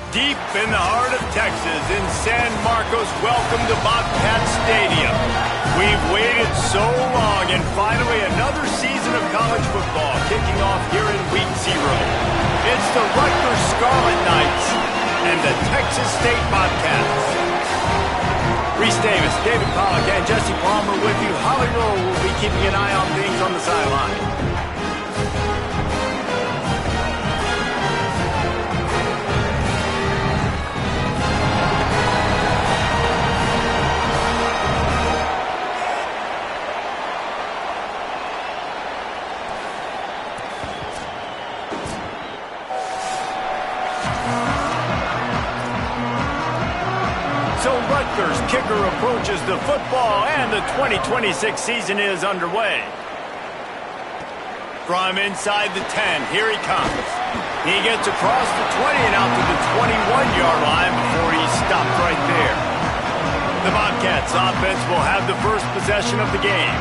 Deep in the heart of Texas, in San Marcos, welcome to Bobcat Stadium. We've waited so long, and finally another season of college football kicking off here in Week 0. It's the Rutgers Scarlet Knights and the Texas State Bobcats. Reese Davis, David Pollack, and Jesse Palmer with you. Holly Rowe will be keeping an eye on things on the sideline. So Rutgers kicker approaches the football, and the 2026 season is underway. From inside the 10, here he comes. He gets across the 20 and out to the 21-yard line before he's stopped right there. The Bobcats offense will have the first possession of the game.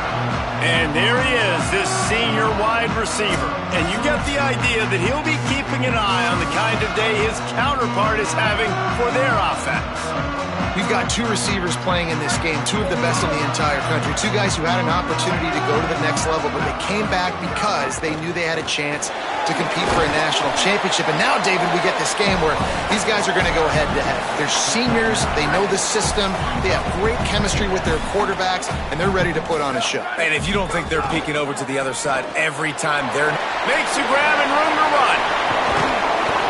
And there he is, this senior wide receiver. And you get the idea that he'll be keeping an eye on the kind of day his counterpart is having for their offense. We've got two receivers playing in this game, two of the best in the entire country. Two guys who had an opportunity to go to the next level, but they came back because they knew they had a chance to compete for a national championship. And now, David, we get this game where these guys are going to go head-to-head. They're seniors. They know the system. They have great chemistry with their quarterbacks, and they're ready to put on a show. And if you don't think they're peeking over to the other side every time they're... Makes a grab and room to run.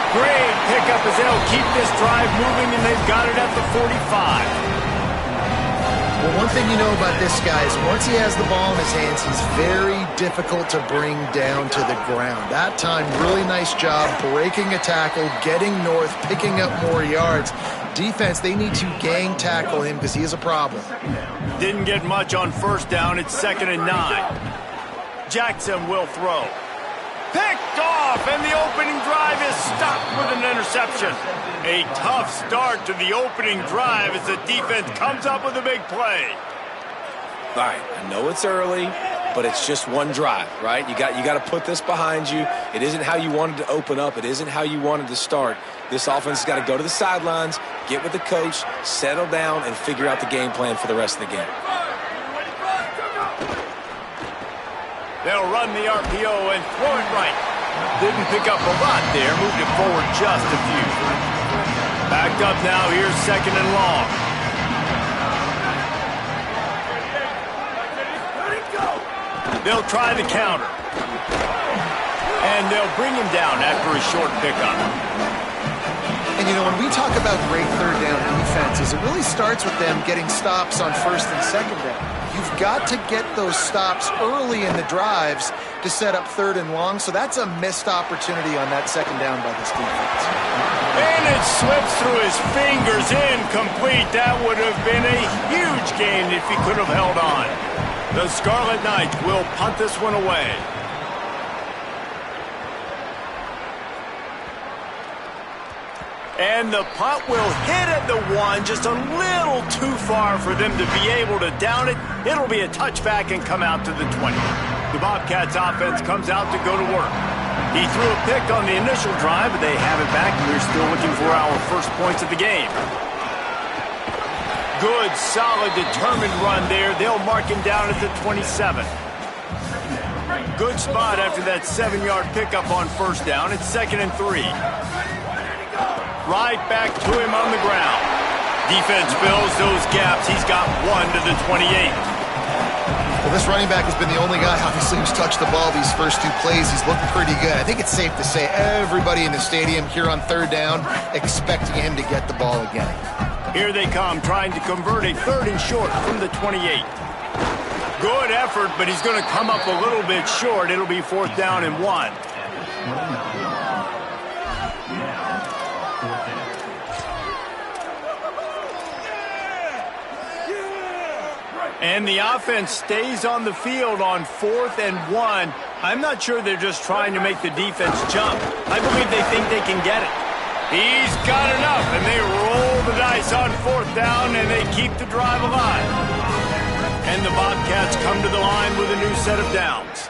Great pickup as they'll keep this drive moving, and they've got it at the 45. Well, one thing you know about this guy is once he has the ball in his hands, he's very difficult to bring down to the ground. That time, really nice job breaking a tackle, getting north, picking up more yards. Defense, they need to gang tackle him because he is a problem. Didn't get much on first down. It's 2nd and 9. Jackson will throw. Picked off, and the opening drive is stopped with an interception. A tough start to the opening drive as the defense comes up with a big play. All right, I know it's early, but it's just one drive, right? You got to put this behind you. It isn't how you wanted to open up. It isn't how you wanted to start. This offense has got to go to the sidelines, get with the coach, settle down, and figure out the game plan for the rest of the game. They'll run the RPO and throw it right. Didn't pick up a lot there. Moved it forward just a few. Backed up now. Here's 2nd and long. They'll try the counter. And they'll bring him down after a short pickup. And, you know, when we talk about great third down defenses, it really starts with them getting stops on 1st and 2nd down. You've got to get those stops early in the drives to set up 3rd and long, so that's a missed opportunity on that 2nd down by this defense. And it slips through his fingers, incomplete. That would have been a huge gain if he could have held on. The Scarlet Knights will punt this one away. And the punt will hit at the 1, just a little too far for them to be able to down it. It'll be a touchback and come out to the 20. The Bobcats offense comes out to go to work. He threw a pick on the initial drive, but they have it back, and we're still looking for our first points of the game. Good, solid, determined run there. They'll mark him down at the 27. Good spot after that 7-yard pickup on first down. It's 2nd and 3. Right back to him on the ground. Defense fills those gaps. He's got 1 to the 28. Well, this running back has been the only guy, obviously, who's touched the ball these first 2 plays. He's looked pretty good. I think it's safe to say everybody in the stadium here on 3rd down expecting him to get the ball again. Here they come, trying to convert a 3rd and short from the 28. Good effort, but he's going to come up a little bit short. It'll be 4th down and 1. And the offense stays on the field on 4th and 1. I'm not sure they're just trying to make the defense jump. I believe they think they can get it. He's got enough, and they roll the dice on 4th down, and they keep the drive alive. And the Bobcats come to the line with a new set of downs.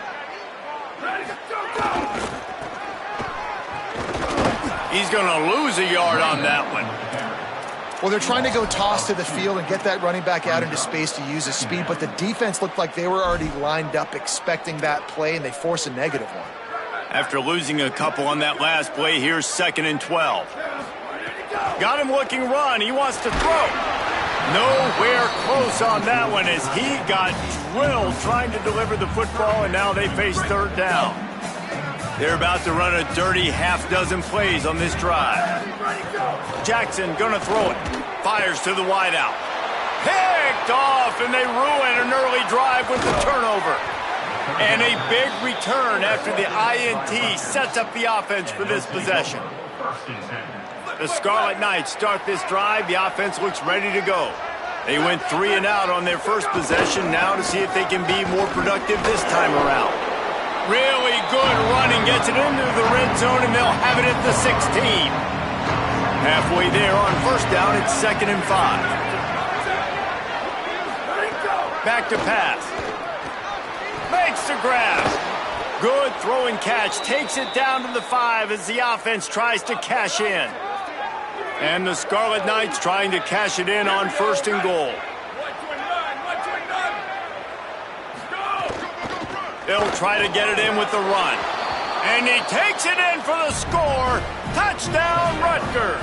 He's going to lose a yard on that one. Well, they're trying to go toss to the field and get that running back out into space to use his speed, but the defense looked like they were already lined up expecting that play, and they force a negative one. After losing a couple on that last play, here's 2nd and 12. Got him looking run. He wants to throw. Nowhere close on that one as he got drilled trying to deliver the football, and now they face 3rd down. They're about to run a dirty half-dozen plays on this drive. Jackson gonna throw it. Fires to the wideout. Picked off, and they ruin an early drive with the turnover. And a big return after the INT sets up the offense for this possession. The Scarlet Knights start this drive. The offense looks ready to go. They went 3 and out on their first possession. Now to see if they can be more productive this time around. Really good running, gets it into the red zone, and they'll have it at the 16. Halfway there on 1st down, it's 2nd and 5. Back to pass. Makes the grab. Good throwing catch. Takes it down to the 5 as the offense tries to cash in. And the Scarlet Knights trying to cash it in on 1st and goal. They'll try to get it in with the run. And he takes it in for the score. Touchdown, Rutgers.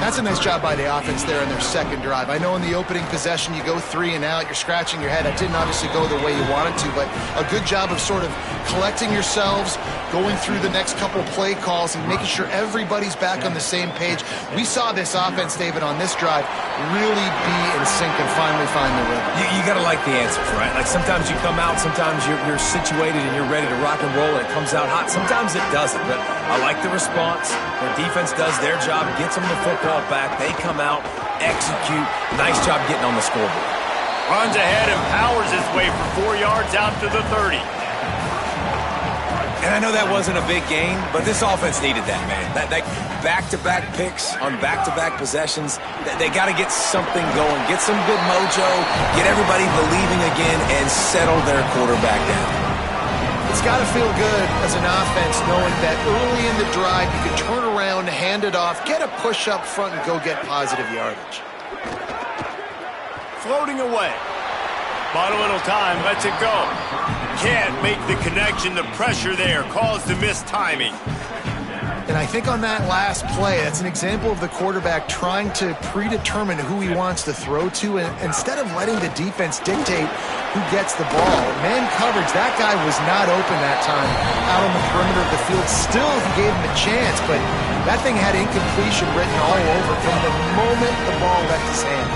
That's a nice job by the offense there in their 2nd drive. I know in the opening possession you go 3 and out, you're scratching your head. That didn't obviously go the way you wanted to, but a good job of sort of collecting yourselves, going through the next couple play calls, and making sure everybody's back on the same page. We saw this offense, David, on this drive really be in sync and finally find the rhythm. You got to like the answers, right? Like sometimes you come out, sometimes you're situated and you're ready to rock and roll and it comes out hot. Sometimes it doesn't, but I like the response. The defense does their job, gets them the football back. They come out, execute. Nice job getting on the scoreboard. Runs ahead and powers his way for 4 yards out to the 30. And I know that wasn't a big game, but this offense needed that, man. That back-to-back picks on back-to-back possessions, they got to get something going, get some good mojo, get everybody believing again, and settle their quarterback down. It's got to feel good as an offense knowing that early in the drive you can turn around, hand it off, get a push up front, and go get positive yardage. Floating away. Bought a little time, lets it go. Can't make the connection. The pressure there caused the missed timing. And I think on that last play, that's an example of the quarterback trying to predetermine who he wants to throw to, and instead of letting the defense dictate who gets the ball. Man coverage, that guy was not open that time out on the perimeter of the field. Still, he gave him a chance, but that thing had incompletion written all over from the moment the ball left his hand.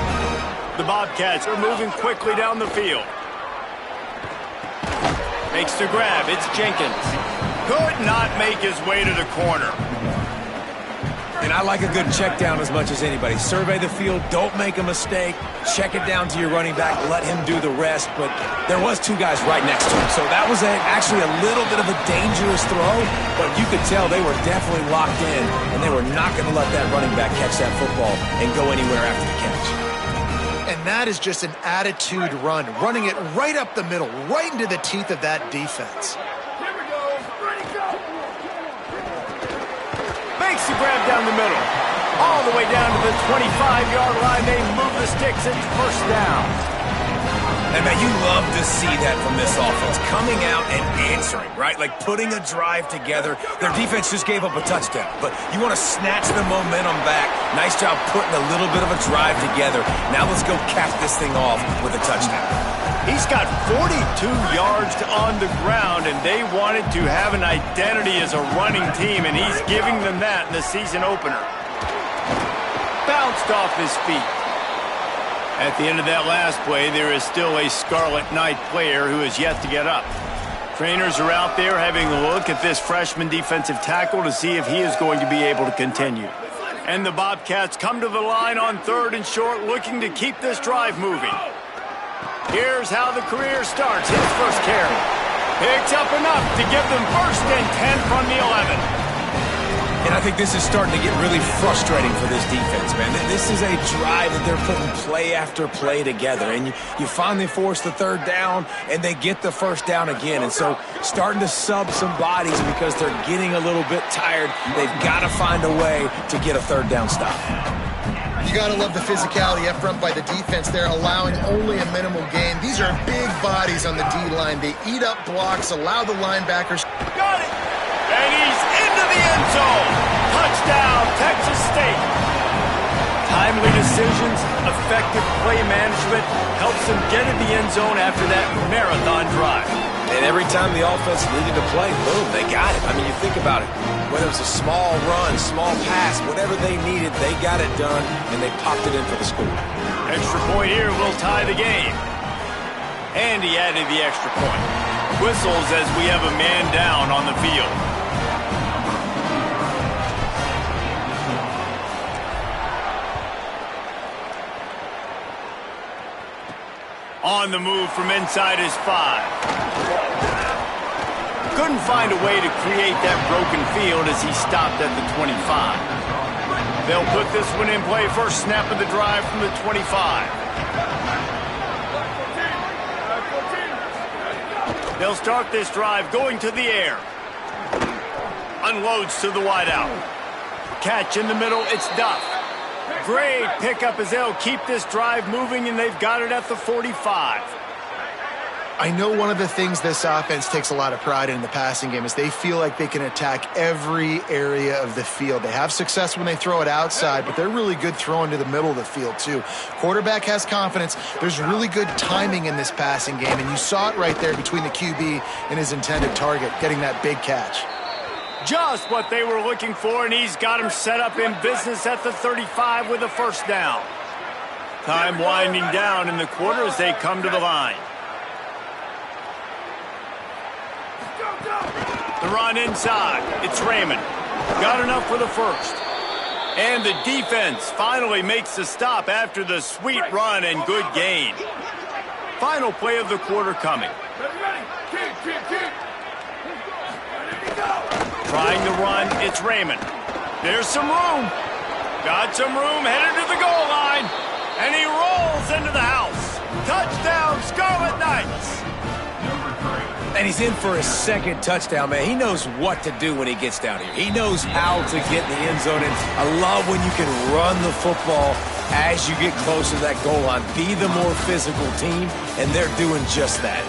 The Bobcats are moving quickly down the field. Makes the grab. It's Jenkins. Could not make his way to the corner. And I like a good check down as much as anybody. Survey the field. Don't make a mistake. Check it down to your running back. Let him do the rest. But there was 2 guys right next to him. So that was actually a little bit of a dangerous throw. But you could tell they were definitely locked in. And they were not going to let that running back catch that football and go anywhere after the catch. And that is just an attitude run, running it right up the middle, right into the teeth of that defense. Here we go. Ready, go. Makes the grab down the middle. All the way down to the 25-yard line. They move the sticks. It's 1st down. And, man, you love to see that from this offense, coming out and answering, right? Like putting a drive together. Their defense just gave up a touchdown, but you want to snatch the momentum back. Nice job putting a little bit of a drive together. Now let's go cap this thing off with a touchdown. He's got 42 yards on the ground, and they wanted to have an identity as a running team, and he's giving them that in the season opener. Bounced off his feet. At the end of that last play, there is still a Scarlet Knight player who is yet to get up. Trainers are out there having a look at this freshman defensive tackle to see if he is going to be able to continue. And the Bobcats come to the line on 3rd and short, looking to keep this drive moving. Here's how the career starts. His first carry. Picks up enough to give them 1st and 10 from the 11. And I I think this is starting to get really frustrating for this defense, man. This is a drive that they're putting play after play together, and you finally force the third down, and they get the first down again. And so starting to sub some bodies because they're getting a little bit tired. They've got to find a way to get a third down stop. You got to love the physicality up front by the defense. They're allowing only a minimal gain. These are big bodies on the D-line. They eat up blocks, allow the linebackers. Got it! And he's into the end zone. Touchdown, Texas State. Timely decisions, effective play management helps them get in the end zone after that marathon drive. And every time the offense needed to play, boom, they got it. I mean, you think about it. Whether it was a small run, small pass, whatever they needed, they got it done, and they popped it in for the score. Extra point here will tie the game. And he added the extra point. Whistles as we have a man down on the field. On the move from inside his 5. Couldn't find a way to create that broken field as he stopped at the 25. They'll put this one in play. First snap of the drive from the 25. They'll start this drive going to the air. Unloads to the wideout. Catch in the middle, it's Duff. Great pickup as they'll keep this drive moving, and they've got it at the 45. I know one of the things this offense takes a lot of pride in the passing game is they feel like they can attack every area of the field. They have success when they throw it outside, but they're really good throwing to the middle of the field too. Quarterback has confidence. There's really good timing in this passing game, and you saw it right there between the QB and his intended target, getting that big catch. Just what they were looking for, and he's got him set up in business at the 35 with a first down. Time winding down in the quarter as they come to the line. The run inside. It's Raymond. Got enough for the first. And the defense finally makes the stop after the sweet run and good gain. Final play of the quarter coming. Trying to run, it's Raymond. There's some room. Got some room, headed to the goal line. And he rolls into the house. Touchdown, Scarlet Knights. And he's in for his second touchdown, man. He knows what to do when he gets down here. He knows how to get in the end zone. And I love when you can run the football as you get closer to that goal line. Be the more physical team, and they're doing just that.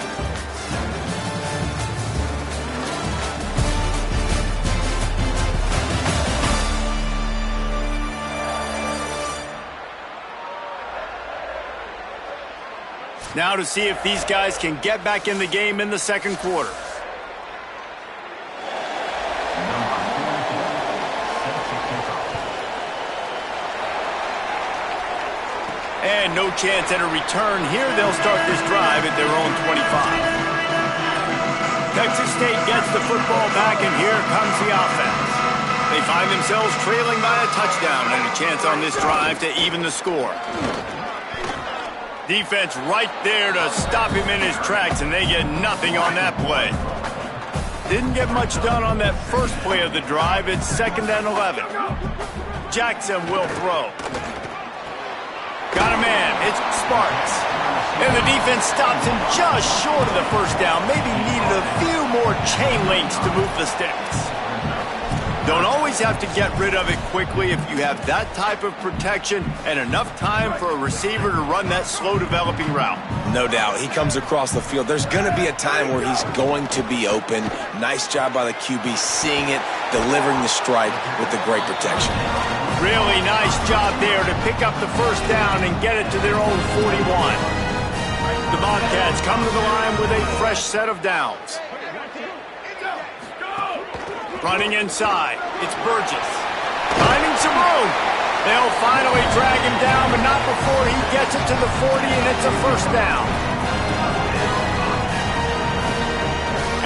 Now to see if these guys can get back in the game in the second quarter. And no chance at a return here. They'll start this drive at their own 25. Texas State gets the football back, and here comes the offense. They find themselves trailing by a touchdown and a chance on this drive to even the score. Defense right there to stop him in his tracks, and they get nothing on that play. Didn't get much done on that first play of the drive. It's 2nd and 11. Jackson will throw. Got a man. It's Sparks. And the defense stops him just short of the first down. Maybe needed a few more chain links to move the sticks. Don't always have to get rid of it quickly if you have that type of protection and enough time for a receiver to run that slow-developing route. No doubt. He comes across the field. There's going to be a time where he's going to be open. Nice job by the QB seeing it, delivering the strike with the great protection. Really nice job there to pick up the first down and get it to their own 41. The Bobcats come to the line with a fresh set of downs. Running inside, it's Burgess. Finding some room. They'll finally drag him down, but not before he gets it to the 40, and it's a first down.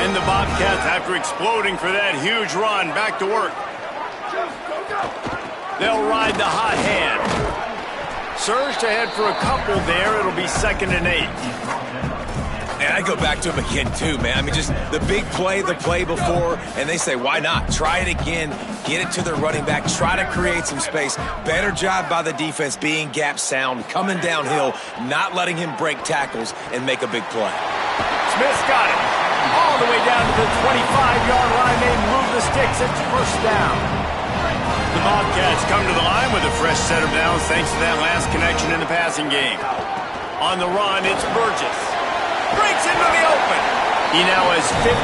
And the Bobcats, after exploding for that huge run, back to work. They'll ride the hot hand. Surged ahead for a couple there. It'll be 2nd and 8. And I go back to him again, too, man. I mean, just the big play, the play before, and they say, why not? Try it again, get it to their running back, try to create some space. Better job by the defense being gap sound, coming downhill, not letting him break tackles and make a big play. Smith's got it. All the way down to the 25-yard line. They move the sticks. It's first down. The Bobcats come to the line with a fresh set of downs thanks to that last connection in the passing game. On the run, it's Burgess. Breaks into the open. He now has 56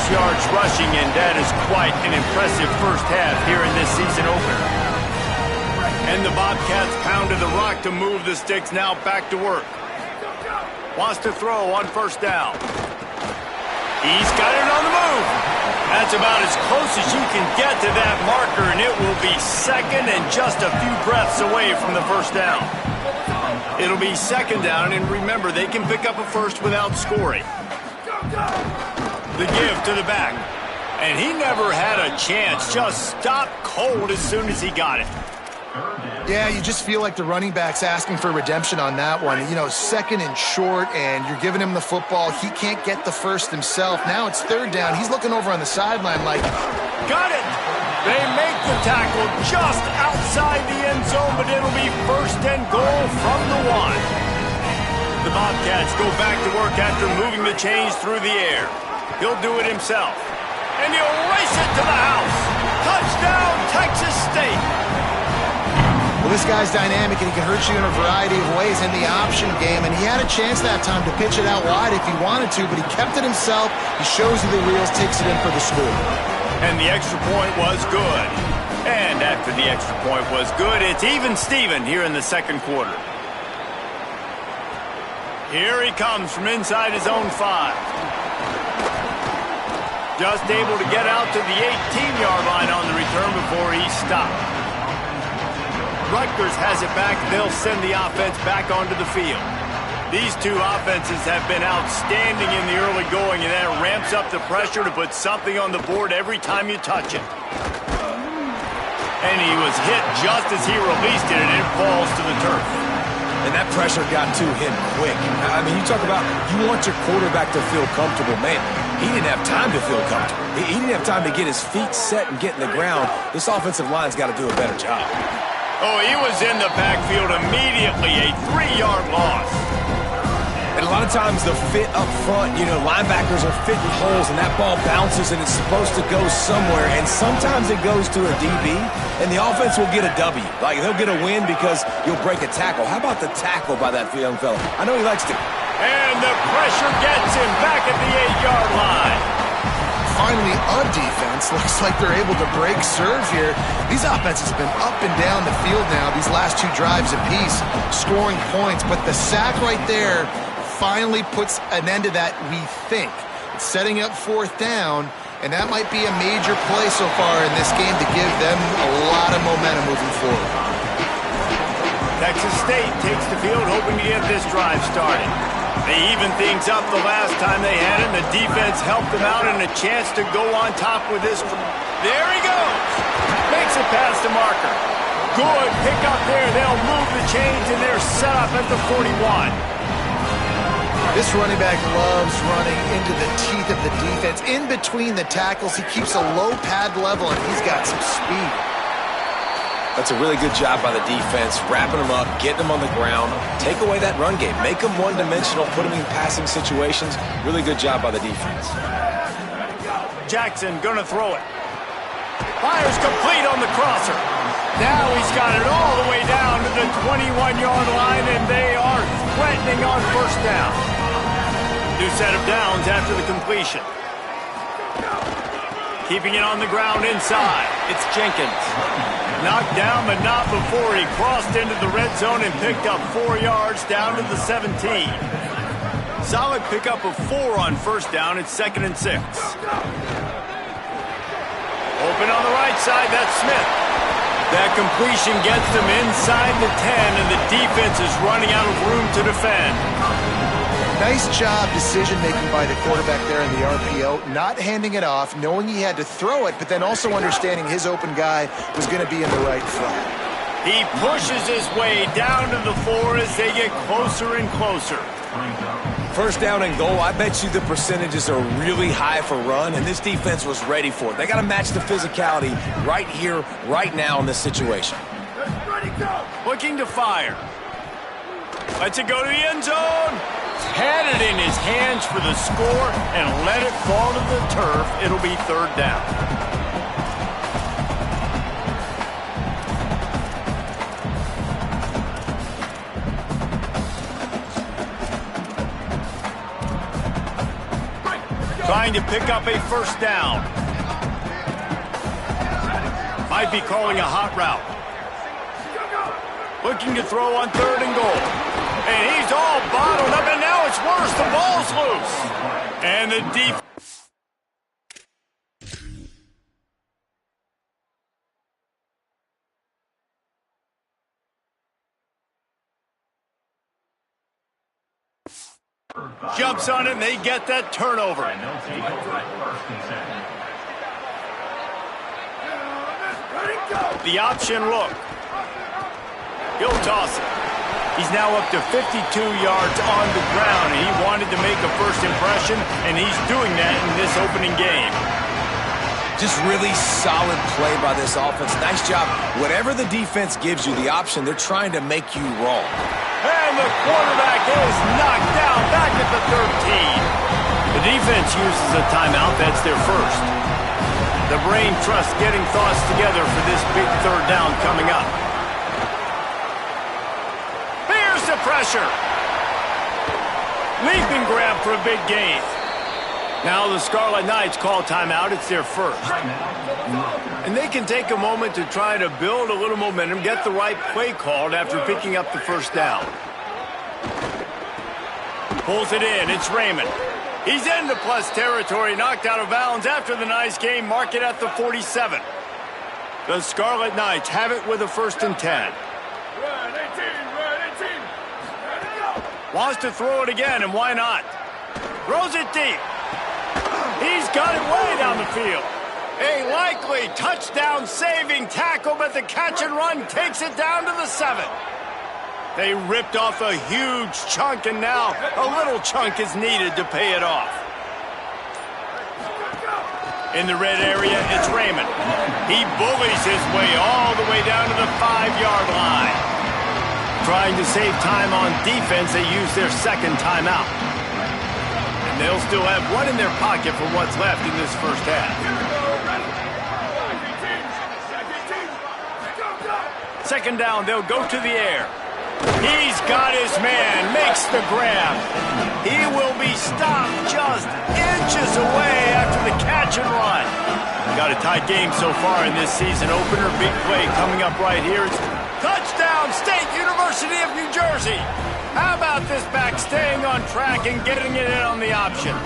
yards rushing, and that is quite an impressive first half here in this season opener. And the Bobcats pounded the rock to move the sticks, now back to work. Wants to throw on first down. He's got it on the move. That's about as close as you can get to that marker, and it will be second and just a few breaths away from the first down. It'll be second down, and remember, they can pick up a first without scoring. The give to the back. And he never had a chance. Just stopped cold as soon as he got it. Yeah, you just feel like the running back's asking for redemption on that one. You know, second and short, and you're giving him the football. He can't get the first himself. Now it's third down. He's looking over on the sideline like... Got it! They make the tackle just outside the end zone, but it'll be first and goal from the one. The Bobcats go back to work after moving the chains through the air. He'll do it himself. And he'll race it to the house. Touchdown, Texas State! Well, this guy's dynamic, and he can hurt you in a variety of ways in the option game, and he had a chance that time to pitch it out wide if he wanted to, but he kept it himself. He shows you the reels, takes it in for the score. And the extra point was good. And after the extra point was good, it's even Steven here in the second quarter. Here he comes from inside his own 5. Just able to get out to the 18-yard line on the return before he stopped. Rutgers has it back. They'll send the offense back onto the field. These two offenses have been outstanding in the early going, and that ramps up the pressure to put something on the board every time you touch it. And he was hit just as he released it, and it falls to the turf. And that pressure got to him quick. I mean, you talk about you want your quarterback to feel comfortable. Man, he didn't have time to feel comfortable. He didn't have time to get his feet set and get in the ground. This offensive line's got to do a better job. Oh, he was in the backfield immediately, a 3-yard loss. And a lot of times the fit up front, you know, linebackers are fitting holes and that ball bounces and it's supposed to go somewhere. And sometimes it goes to a DB and the offense will get a W. Like, they'll get a win because you'll break a tackle. How about the tackle by that young fella? I know he likes to. And the pressure gets him back at the 8-yard line. Finally, a defense. Looks like they're able to break serve here. These offenses have been up and down the field now, these last 2 drives apiece, scoring points. But the sack right there finally puts an end to that, we think. It's setting up 4th down, and that might be a major play so far in this game to give them a lot of momentum moving forward. Texas State takes the field hoping to get this drive started. They evened things up the last time they had it, and the defense helped them out and a chance to go on top with this. There he goes. Makes it past the marker. Good pick up there. They'll move the chains, and they're set up at the 41. This running back loves running into the teeth of the defense. In between the tackles, he keeps a low pad level, and he's got some speed. That's a really good job by the defense, wrapping them up, getting them on the ground, take away that run game, make them one-dimensional, put them in passing situations. Really good job by the defense. Jackson gonna throw it. Fires complete on the crosser. Now he's got it all the way down to the 21-yard line, and they are threatening on first down. New set of downs after the completion. Keeping it on the ground inside. It's Jenkins. Knocked down, but not before he crossed into the red zone and picked up 4 yards down to the 17. Solid pickup of 4 on first down. It's 2nd and 6. Open on the right side, that's Smith. That completion gets them inside the 10, and the defense is running out of room to defend. Nice job decision-making by the quarterback there in the RPO, not handing it off, knowing he had to throw it, but then also understanding his open guy was going to be in the right flat. He pushes his way down to the 4 as they get closer and closer. First down and goal, I bet you the percentages are really high for run, and this defense was ready for it. They got to match the physicality right here, right now in this situation. Looking to fire. Lets it go to the end zone. Had it in his hands for the score and let it fall to the turf. It'll be third down. Trying to pick up a first down. Might be calling a hot route. Looking to throw on third and goal. And he's all bottled up, and now it's worse. The ball's loose. And the defense. Jumps on it, and they get that turnover. The option look. He'll toss it. He's now up to 52 yards on the ground, and he wanted to make a first impression, and he's doing that in this opening game. Just really solid play by this offense. Nice job. Whatever the defense gives you the option, they're trying to make you wrong. And the quarterback is knocked down back at the 13. The defense uses a timeout. That's their first. The brain trust getting thoughts together for this big third down coming up. Here's the pressure. Leap and grab for a big gain. Now the Scarlet Knights call timeout. It's their first. And they can take a moment to try to build a little momentum, get the right play called after picking up the first down. Pulls it in. It's Raymond. He's into plus territory, knocked out of bounds after the nice game. Mark it at the 47. The Scarlet Knights have it with a 1st and 10. Wants to throw it again, and why not? Throws it deep. He's got it way down the field. A likely touchdown-saving tackle, but the catch and run takes it down to the 7. They ripped off a huge chunk, and now a little chunk is needed to pay it off. In the red area, it's Raymond. He bullies his way all the way down to the 5-yard line. Trying to save time on defense, they use their second timeout. And they'll still have one in their pocket for what's left in this first half. Second down, they'll go to the air. He's got his man, makes the grab. He will be stopped just inches away after the catch and run. Got a tight game so far in this season opener. Big play coming up right here. It's touchdown, State University of New Jersey. How about this back staying on track and getting it in on the option?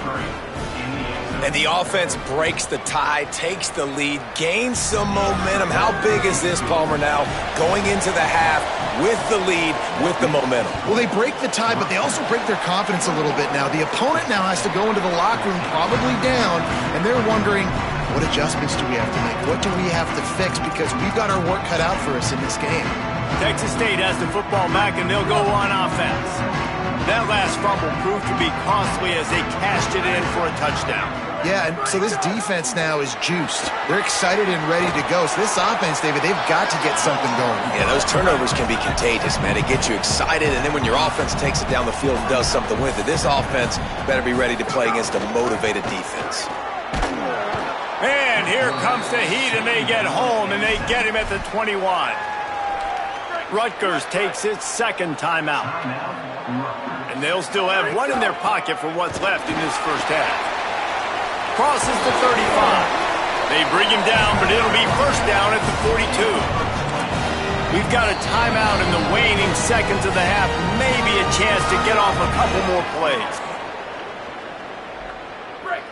And the offense breaks the tie, takes the lead, gains some momentum. How big is this, Palmer, now? Going into the half with the lead, with the momentum. Well, they break the tie, but they also break their confidence a little bit now. The opponent now has to go into the locker room probably down, and they're wondering, what adjustments do we have to make? What do we have to fix? Because we've got our work cut out for us in this game. Texas State has the football back, and they'll go on offense. That last fumble proved to be costly as they cashed it in for a touchdown. Yeah, and so this defense now is juiced. They're excited and ready to go. So this offense, David, they've got to get something going. Yeah, those turnovers can be contagious, man. It gets you excited, and then when your offense takes it down the field and does something with it, this offense better be ready to play against a motivated defense. And here comes the heat, and they get home, and they get him at the 21. Rutgers takes its second timeout. And they'll still have one in their pocket for what's left in this first half. Crosses the 35. They bring him down, but it'll be first down at the 42. We've got a timeout in the waning seconds of the half. Maybe a chance to get off a couple more plays.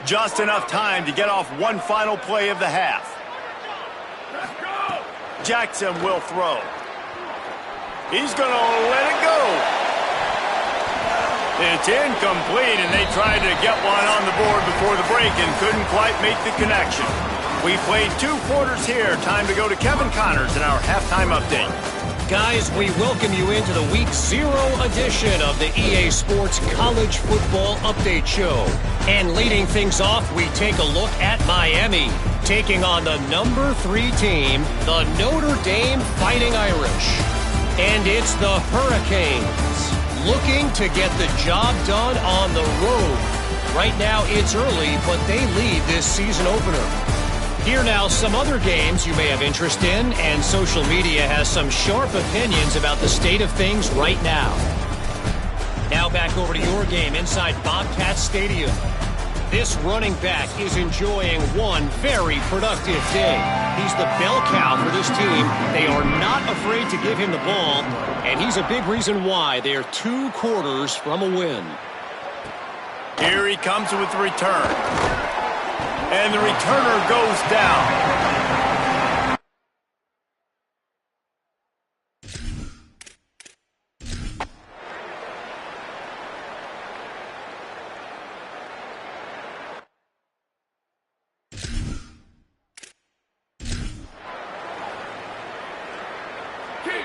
Just enough time to get off one final play of the half. Jackson will throw. He's going to let it go. It's incomplete, and they tried to get one on the board before the break and couldn't quite make the connection. We played 2 quarters here. Time to go to Kevin Connors in our halftime update. guys, we welcome you into the Week 0 edition of the EA Sports College Football Update Show. And leading things off, we take a look at Miami, taking on the number 3 team, the Notre Dame Fighting Irish. And it's the Hurricanes, looking to get the job done on the road. Right now, it's early, but they lead this season opener. Here now, some other games you may have interest in, and social media has some sharp opinions about the state of things right now. Now back over to your game inside Bobcat Stadium. This running back is enjoying one very productive day. He's the bell cow for this team. They are not afraid to give him the ball, and he's a big reason why they are 2 quarters from a win. Here he comes with the return. And the returner goes down.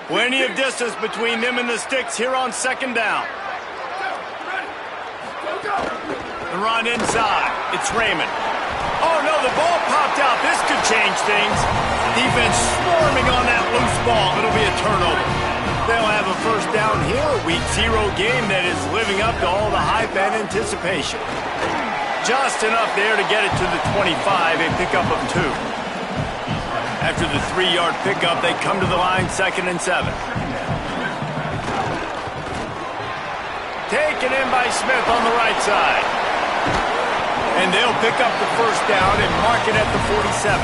Plenty of distance between them and the sticks here on second down. The run inside. It's Raymond. Oh, no, the ball popped out. This could change things. Defense swarming on that loose ball. It'll be a turnover. They'll have a first down here. A Week 0 game that is living up to all the hype and anticipation. Just enough there to get it to the 25, a pickup of 2. After the 3-yard pickup, they come to the line 2nd and 7. Taken in by Smith on the right side. And they'll pick up the first down and mark it at the 47.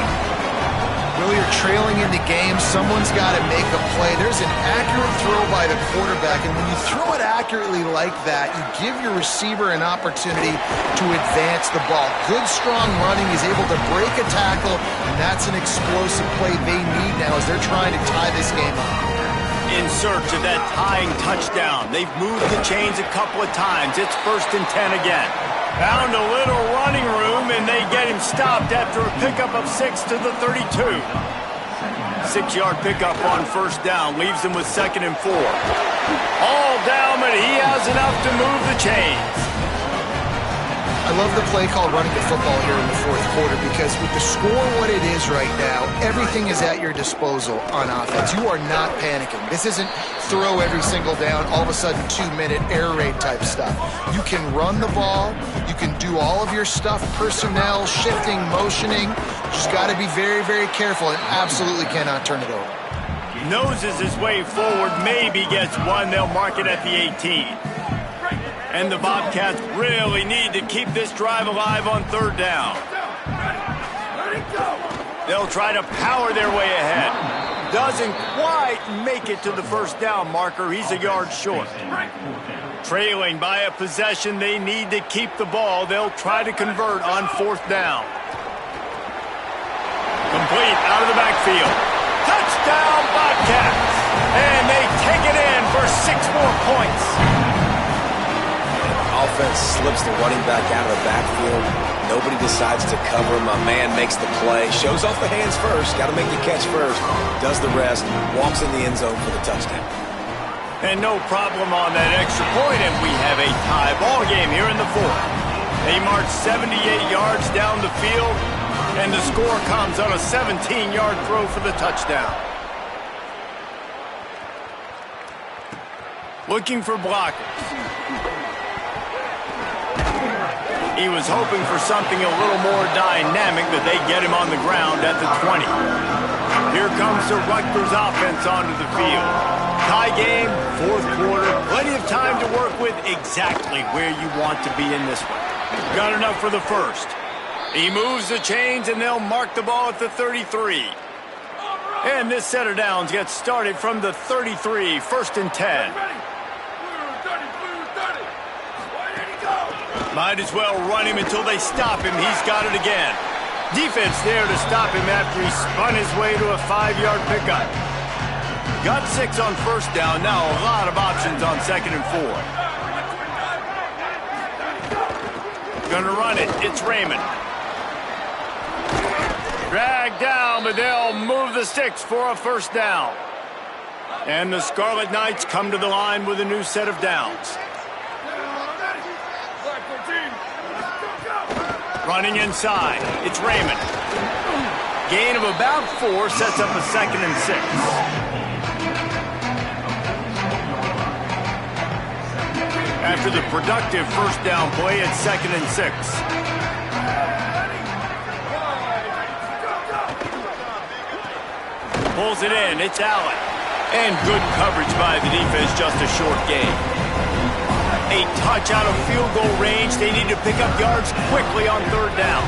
Well, you're trailing in the game. Someone's got to make a play. There's an accurate throw by the quarterback, and when you throw it accurately like that, you give your receiver an opportunity to advance the ball. Good, strong running. He's able to break a tackle, and that's an explosive play they need now as they're trying to tie this game up. In search of that tying touchdown. They've moved the chains a couple of times. It's 1st and 10 again. Found a little running room, and they get him stopped after a pickup of 6 to the 32. 6-yard pickup on first down leaves him with 2nd and 4. All down, but he has enough to move the chains. I love the play called running the football here in the 4th quarter because with the score what it is right now, everything is at your disposal on offense. You are not panicking. This isn't throw every single down, all of a sudden 2-minute air raid type stuff. You can run the ball. You can do all of your stuff, personnel, shifting, motioning. You just got to be very, very careful and absolutely cannot turn it over. Noses his way forward, maybe gets one. They'll mark it at the 18. And the Bobcats really need to keep this drive alive on 3rd down. They'll try to power their way ahead. Doesn't quite make it to the first down marker. He's a yard short. Trailing by a possession, they need to keep the ball. They'll try to convert on 4th down. Complete out of the backfield. Touchdown, Bobcats! And they take it in for 6 more points. Offense slips the running back out of the backfield. Nobody decides to cover him. My man makes the play. Shows off the hands first. Got to make the catch first. Does the rest. Walks in the end zone for the touchdown. And no problem on that extra point, and we have a tie ball game here in the 4th. They march 78 yards down the field, and the score comes on a 17-yard throw for the touchdown. Looking for blockers. He was hoping for something a little more dynamic, but they get him on the ground at the 20. Here comes the Rutgers offense onto the field. Tie game, 4th quarter, plenty of time to work with, exactly where you want to be in this one. Got enough for the first. He moves the chains, and they'll mark the ball at the 33. And this set of downs gets started from the 33, 1st and 10. Might as well run him until they stop him. He's got it again. Defense there to stop him after he spun his way to a 5-yard pickup. Got 6 on first down. Now a lot of options on 2nd and 4. Gonna run it. It's Raymond. Dragged down, but they'll move the sticks for a first down. And the Scarlet Knights come to the line with a new set of downs. Running inside, it's Raymond. Gain of about 4 sets up a 2nd and 6. After the productive first down play, it's 2nd and 6. Pulls it in, it's Allen. And good coverage by the defense, just a short gain. A touch out of field goal range. They need to pick up yards quickly on 3rd down.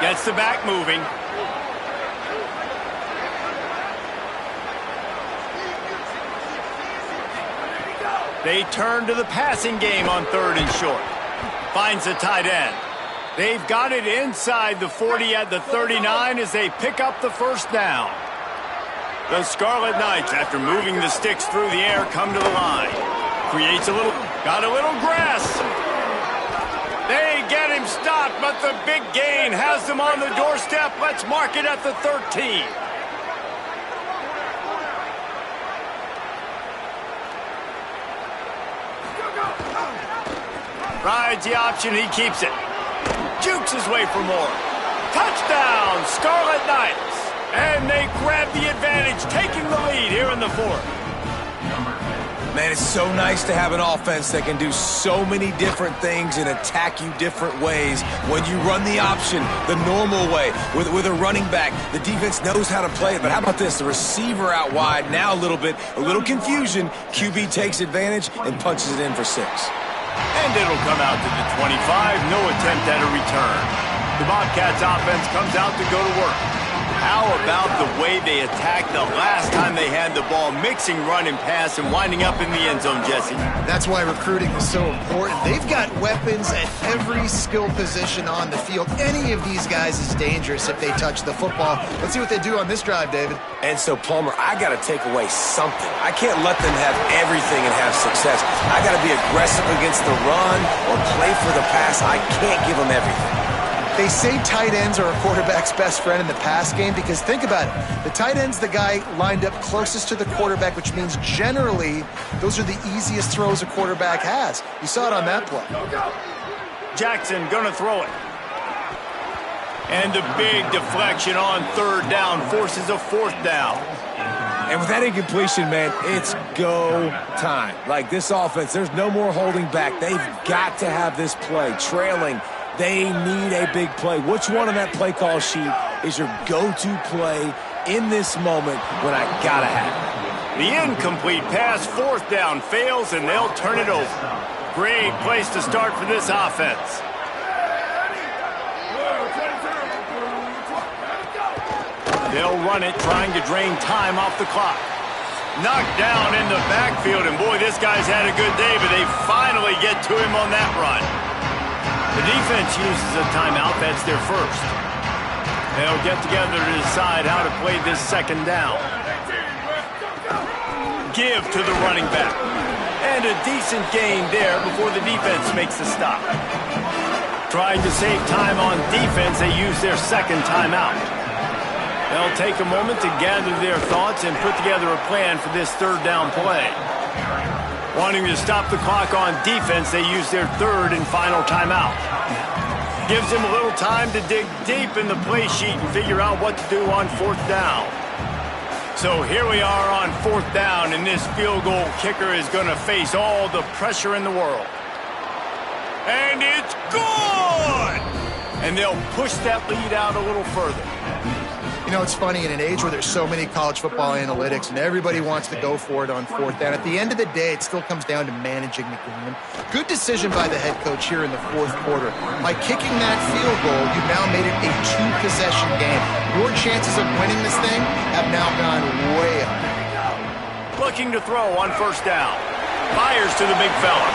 Gets the back moving. They turn to the passing game on 3rd and short. Finds the tight end. They've got it inside the 40 at the 39 as they pick up the first down. The Scarlet Knights, after moving the sticks through the air, come to the line. Got a little grass. They get him stopped, but the big gain has them on the doorstep. Let's mark it at the 13. Rides the option, he keeps it. Jukes his way for more. Touchdown, Scarlet Knights. And they grab the advantage, taking the lead here in the 4th. Man, it's so nice to have an offense that can do so many different things and attack you different ways. When you run the option the normal way with a running back, the defense knows how to play it. But how about this? The receiver out wide, now a little confusion. QB takes advantage and punches it in for 6. And it'll come out to the 25. No attempt at a return. The Bobcats offense comes out to go to work. How about the way they attacked the last time they had the ball, mixing run and pass and winding up in the end zone, Jesse? That's why recruiting is so important. They've got weapons at every skill position on the field. Any of these guys is dangerous if they touch the football. Let's see what they do on this drive, David. And so, Palmer, I got to take away something. I can't let them have everything and have success. I got to be aggressive against the run or play for the pass. I can't give them everything. They say tight ends are a quarterback's best friend in the pass game because think about it. The tight end's the guy lined up closest to the quarterback, which means generally those are the easiest throws a quarterback has. You saw it on that play. Jackson gonna throw it. And the big deflection on 3rd down forces a 4th down. And with that incompletion, man, it's go time. Like this offense, there's no more holding back. They've got to have this play. Trailing. They need a big play. Which one on that play call sheet is your go-to play in this moment when I gotta have it? The incomplete pass, 4th down, fails, and they'll turn it over. Great place to start for this offense. They'll run it, trying to drain time off the clock. Knocked down in the backfield, and boy, this guy's had a good day, but they finally get to him on that run. The defense uses a timeout. That's their first. They'll get together to decide how to play this 2nd down. Give to the running back. And a decent gain there before the defense makes the stop. Trying to save time on defense, they use their 2nd timeout. They'll take a moment to gather their thoughts and put together a plan for this 3rd down play. Wanting to stop the clock on defense, they use their 3rd and final timeout. Gives them a little time to dig deep in the play sheet and figure out what to do on 4th down. So here we are on 4th down, and this field goal kicker is going to face all the pressure in the world. And it's good! And they'll push that lead out a little further. You know, it's funny, in an age where there's so mmany college football analytics and everybody wants to go for it on 4th down, at the end of the day, it still comes down to managing the game. Good decision by the head coach here in the 4th quarter. By kicking that field goal, you've now made it a 2-possession game. Your chances of winning this thing have now gone way up. Looking to throw on 1st down. Fires to the big fella.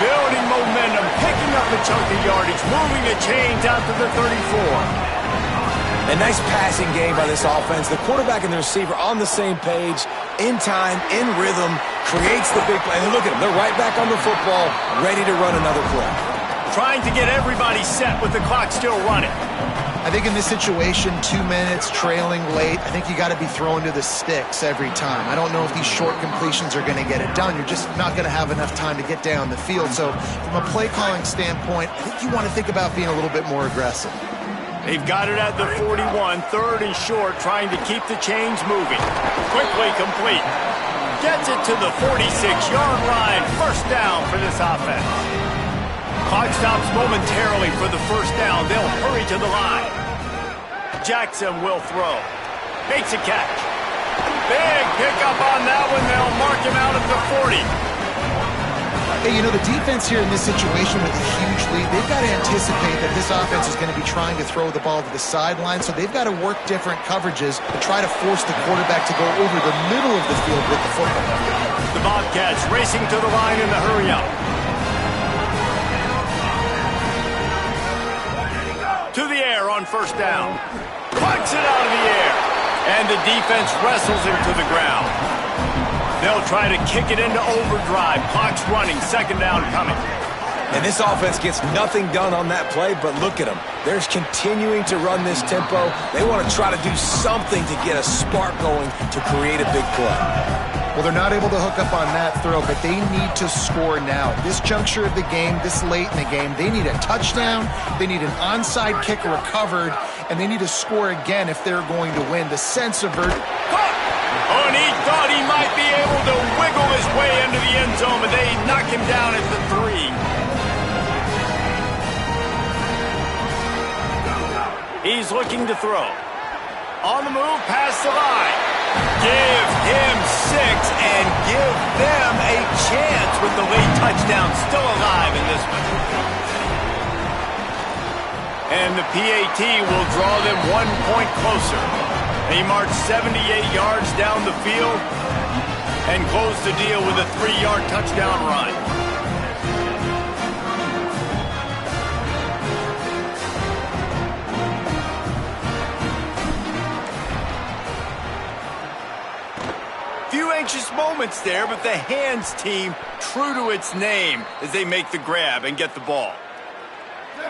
Building momentum, picking up a chunk of yardage, moving the chains out to the 34. A nice passing game by this offense. The quarterback and the receiver on the same page, in time, in rhythm, creates the big play. And look at them. They're right back on the football, ready to run another play. Trying to get everybody set with the clock still running. I think in this situation, 2 minutes, trailing late, I think you got to be throwing to the sticks every time. I don't know if these short completions are going to get it done. You're just not going to have enough time to get down the field. So from a play calling standpoint, I think you want to think about being a little bit more aggressive. They've got it at the 41, third and short, trying to keep the chains moving. Quickly complete. Gets it to the 46-yard line. First down for this offense. Clock stops momentarily for the first down. They'll hurry to the line. Jackson will throw. Makes a catch. Big pickup on that one. They'll mark him out at the 40. Hey, you know, the defense here in this situation with a huge lead, they've got to anticipate that this offense is going to be trying to throw the ball to the sideline, so they've got to work different coverages to try to force the quarterback to go over the middle of the field with the football. The Bobcats racing to the line in the hurry-up. To the air on first down. Plucks it out of the air. And the defense wrestles him to the ground. They'll try to kick it into overdrive. Clock's running. Second down coming. And this offense gets nothing done on that play, but look at them. They're continuing to run this tempo. They want to try to do something to get a spark going to create a big play. Well, they're not able to hook up on that throw, but they need to score now. This juncture of the game, this late in the game, they need a touchdown, they need an onside kick recovered, and they need to score again if they're going to win. The sense of Oh, and he thought he might be able to wiggle his way into the end zone, but they knock him down at the 3. He's looking to throw. On the move, past the line. Give him 6 and give them a chance with the late touchdown still alive in this one. And the PAT will draw them 1 point closer. They march 78 yards down the field and close the deal with a 3-yard touchdown run. Few anxious moments there, but the hands team true to its name as they make the grab and get the ball.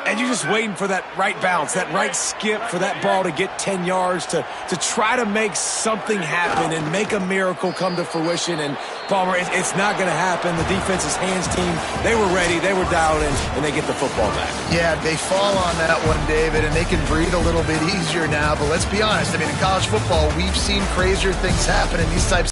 And you're just waiting for that right bounce, that right skip for that ball to get 10 yards to try to make something happen and make a miracle come to fruition. And, Palmer, it's not going to happen. The defense's hands team, they were ready, they were dialed in, and they get the football back. Yeah, they fall on that one, David, and they can breathe a little bit easier now. But let's be honest, I mean, in college football, we've seen crazier things happen in these types